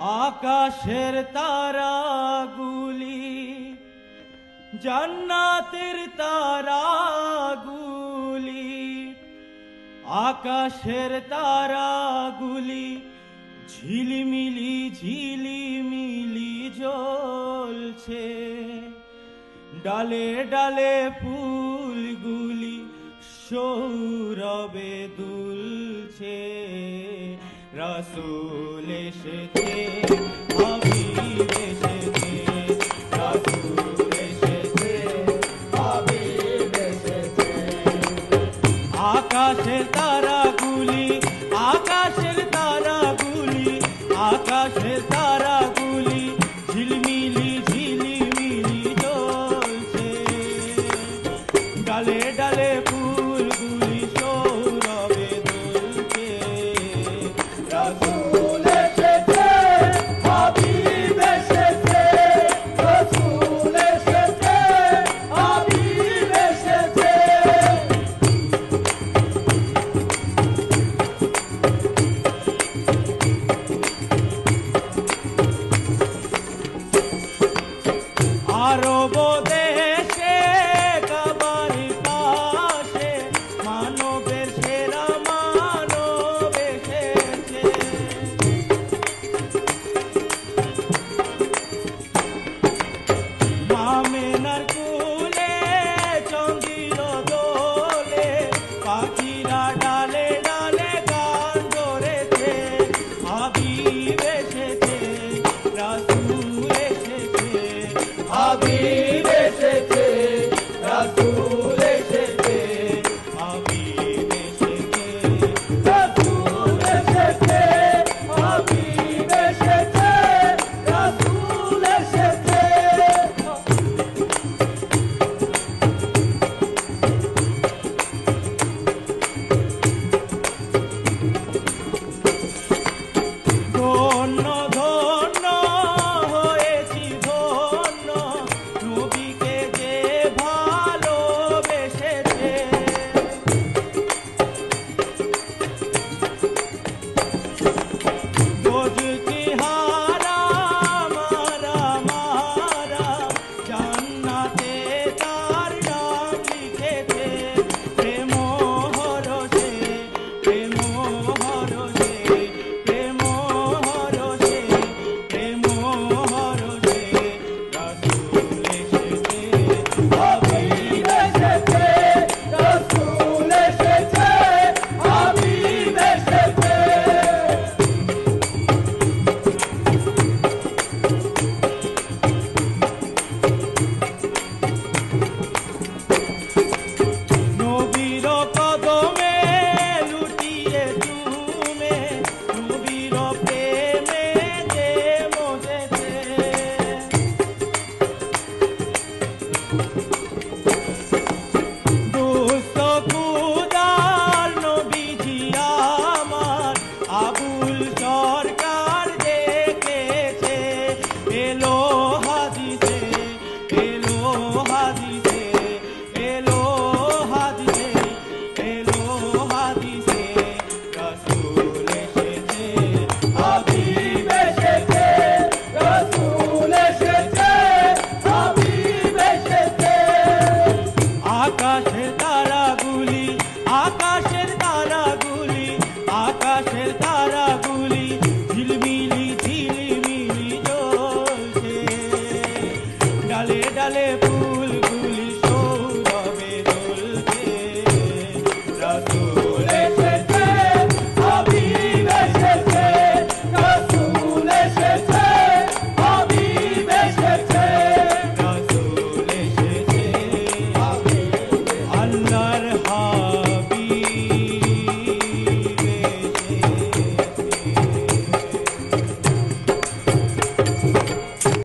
আকাশের তারাগুলি জান্নাতের তারাগুলি, আকাশের তারাগুলি ঝিলিমিলি ঝিলিমিলি জ্বলছে। ডালে ডালে ফুলগুলি সৌরভে দুলছে। রাসূল এসেছে, হাবিব এসেছে, রাসূল এসেছে, হাবিব এসেছে। আকাশের তারাগুলি, আকাশের তারাগুলি, আকাশের তারাগুলি ঝিলমিলি ঝিলিমিলি জ্বলছে। ডালে ডালে ফুলগুলি সৌরভে দুলছে। রাসূল এসেছে, হাবিব এসেছে, রাসূল এসেছে, হাবিব এসেছে। আরব দেশে কাবার পাশে মানবের সেরা মানব এসেছে। মামেনার কুলে চন্দ্রির দোলে পাখিরা ডালে ডালে গান ধরেছে। হাবিব এসেছে, রাসূল এসেছে, হাবিব এসেছে, রাসূল এসেছে, হাবিব এসেছে, রাসূল এসেছে, হাবিব এসেছে, রাসূল এসেছে। ধন্য ধন্য হয়েছি ধন্য, নবীকে যে ভালোবেসেছে। দোজখি হারাম হারাম হারাম, জান্নাতে তার নাম লিখেছে। প্রেম হরষে, প্রেম হরষে, প্রেম হরষে, প্রেম হরষে। রাসূল এসেছে, হাবিব এসেছে, রাসূল এসেছে, হাবিব এসেছে। নবীর কদমে লুটিয়ে চুমে, নবীর প্রেমে যে মজেছে। দুস্থ খুদার নবীজি আমার, আবু